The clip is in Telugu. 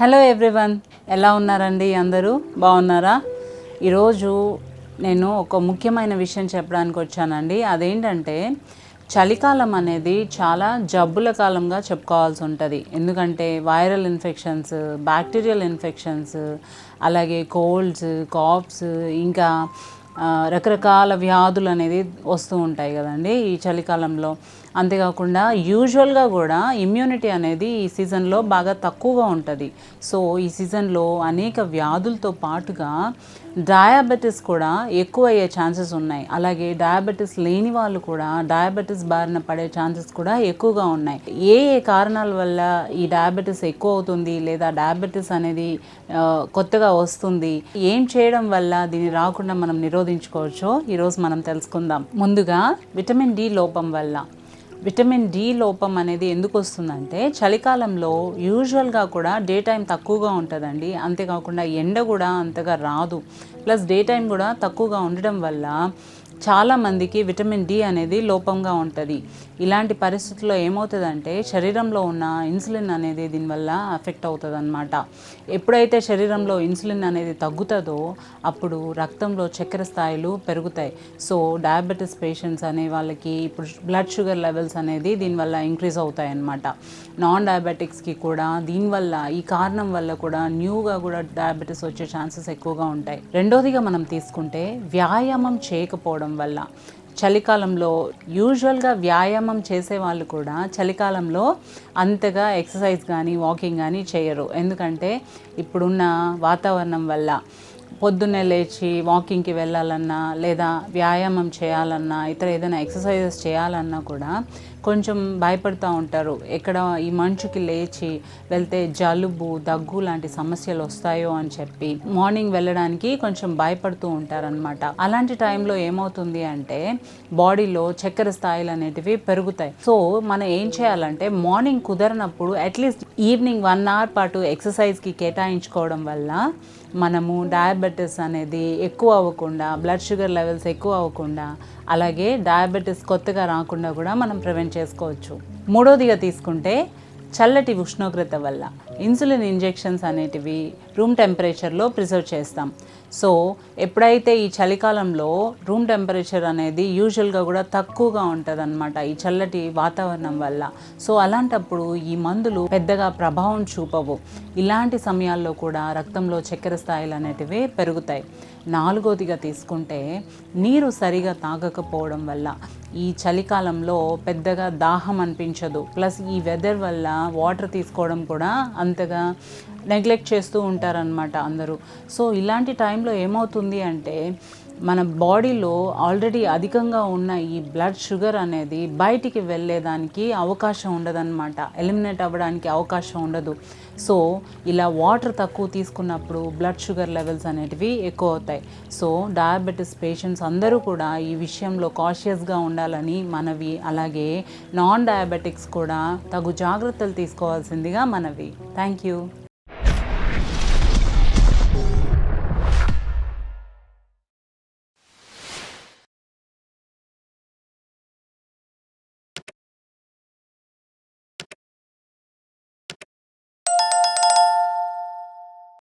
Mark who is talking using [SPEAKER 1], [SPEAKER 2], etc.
[SPEAKER 1] హలో ఎవ్రీవన్, ఎలా ఉన్నారండి? అందరూ బాగున్నారా? ఈరోజు నేను ఒక ముఖ్యమైన విషయం చెప్పడానికి వచ్చానండి. అదేంటంటే చలికాలం అనేది చాలా జబ్బుల కాలంగా చెప్పుకోవాల్సి ఉంటుంది. ఎందుకంటే వైరల్ ఇన్ఫెక్షన్స్, బ్యాక్టీరియల్ ఇన్ఫెక్షన్స్, అలాగే కోల్డ్స్, కాఫ్స్, ఇంకా రకరకాల వ్యాధులు అనేది వస్తూ ఉంటాయి కదండి ఈ చలికాలంలో. అంతేకాకుండా యూజువల్గా కూడా ఇమ్యూనిటీ అనేది ఈ సీజన్లో బాగా తక్కువగా ఉంటుంది. సో ఈ సీజన్లో అనేక వ్యాధులతో పాటుగా డయాబెటీస్ కూడా ఎక్కువ అయ్యే ఛాన్సెస్ ఉన్నాయి. అలాగే డయాబెటీస్ లేని వాళ్ళు కూడా డయాబెటీస్ బారిన పడే ఛాన్సెస్ కూడా ఎక్కువగా ఉన్నాయి. ఏ కారణాల వల్ల ఈ డయాబెటీస్ ఎక్కువ అవుతుంది లేదా డయాబెటీస్ అనేది కొత్తగా వస్తుంది, ఏం చేయడం వల్ల దీన్ని రాకుండా మనం నిరోధించుకోవచ్చో ఈరోజు మనం తెలుసుకుందాం. ముందుగా విటమిన్ డి లోపం వల్ల. విటమిన్ డి లోపం అనేది ఎందుకు వస్తుందంటే చలికాలంలో యూజువల్గా కూడా డే టైం తక్కువగా ఉంటుందండి. అంతేకాకుండా ఎండ కూడా అంతగా రాదు. ప్లస్ డే టైం కూడా తక్కువగా ఉండడం వల్ల చాలామందికి విటమిన్ డి అనేది లోపంగా ఉంటుంది. ఇలాంటి పరిస్థితుల్లో ఏమవుతుందంటే శరీరంలో ఉన్న ఇన్సులిన్ అనేది దీనివల్ల అఫెక్ట్ అవుతుంది అన్నమాట. ఎప్పుడైతే శరీరంలో ఇన్సులిన్ అనేది తగ్గుతుందో అప్పుడు రక్తంలో చక్కెర స్థాయిలు పెరుగుతాయి. సో డయాబెటీస్ పేషెంట్స్ అనే వాళ్ళకి ఇప్పుడు బ్లడ్ షుగర్ లెవెల్స్ అనేది దీనివల్ల ఇంక్రీజ్ అవుతాయి అన్నమాట. నాన్ డయాబెటిక్స్కి కూడా దీనివల్ల ఈ కారణం వల్ల కూడా న్యూగా కూడా డయాబెటీస్ వచ్చే ఛాన్సెస్ ఎక్కువగా ఉంటాయి. రెండోదిగా మనం తీసుకుంటే వ్యాయామం చేయకపోవడం వల్ల. చలికాలంలో యూజువల్గా వ్యాయామం చేసే వాళ్ళు కూడా చలికాలంలో అంతగా ఎక్సర్సైజ్ కానీ వాకింగ్ కానీ చేయరు. ఎందుకంటే ఇప్పుడున్న వాతావరణం వల్ల పొద్దున్నే లేచి వాకింగ్కి వెళ్ళాలన్నా లేదా వ్యాయామం చేయాలన్నా ఇతర ఏదైనా ఎక్సర్సైజెస్ చేయాలన్నా కూడా కొంచెం భయపడుతూ ఉంటారు. ఎక్కడ ఈ మంచుకి లేచి వెళ్తే జలుబు, దగ్గు లాంటి సమస్యలు వస్తాయో అని చెప్పి మార్నింగ్ వెళ్ళడానికి కొంచెం భయపడుతూ ఉంటారనమాట. అలాంటి టైంలో ఏమవుతుంది అంటే బాడీలో చక్కెర స్థాయిలు అనేటివి పెరుగుతాయి. సో మనం ఏం చేయాలంటే మార్నింగ్ కుదరనప్పుడు అట్లీస్ట్ ఈవినింగ్ 1 అవర్ పాటు ఎక్సర్సైజ్కి కేటాయించుకోవడం వల్ల మనము డయాబెటీస్ అనేది ఎక్కువ అవ్వకుండా, బ్లడ్ షుగర్ లెవెల్స్ ఎక్కువ అవ్వకుండా, అలాగే డయాబెటీస్ కొత్తగా రాకుండా కూడా మనం ప్రివెంట్ చేసుకోవచ్చు. మూడోదిగా తీసుకుంటే చల్లటి ఉష్ణోగ్రత వల్ల. ఇన్సులిన్ ఇంజెక్షన్స్ అనేటివి రూమ్ టెంపరేచర్లో ప్రిజర్వ్ చేస్తాం. సో ఎప్పుడైతే ఈ చలికాలంలో రూమ్ టెంపరేచర్ అనేది యూజువల్గా కూడా తక్కువగా ఉంటుంది అన్నమాట ఈ చల్లటి వాతావరణం వల్ల. సో అలాంటప్పుడు ఈ మందులు పెద్దగా ప్రభావం చూపవు. ఇలాంటి సమయాల్లో కూడా రక్తంలో చక్కెర స్థాయిలు అనేటివి పెరుగుతాయి. నాలుగోదిగా తీసుకుంటే నీరు సరిగా తాగకపోవడం వల్ల. ఈ చలికాలంలో పెద్దగా దాహం అనిపించదు. ప్లస్ ఈ వెదర్ వల్ల వాటర్ తీసుకోవడం కూడా అంతగా నెగ్లెక్ట్ చేస్తూ ఉంటారనమాట అందరూ. సో ఇలాంటి టైంలో ఏమవుతుంది అంటే మన బాడీలో ఆల్రెడీ అధికంగా ఉన్న ఈ బ్లడ్ షుగర్ అనేది బయటికి వెళ్ళేదానికి అవకాశం ఉండదన్నమాట. ఎలిమినేట్ అవ్వడానికి అవకాశం ఉండదు. సో ఇలా వాటర్ తక్కువ తీసుకున్నప్పుడు బ్లడ్ షుగర్ లెవెల్స్ అనేటివి ఎక్కువ అవుతాయి. సో డయాబెటీస్ పేషెంట్స్ అందరూ కూడా ఈ విషయంలో కాషియస్గా ఉండాలని మనవి. అలాగే నాన్ డయాబెటిక్స్ కూడా తగు జాగ్రత్తలు తీసుకోవాల్సిందిగా మనవి. Thank you.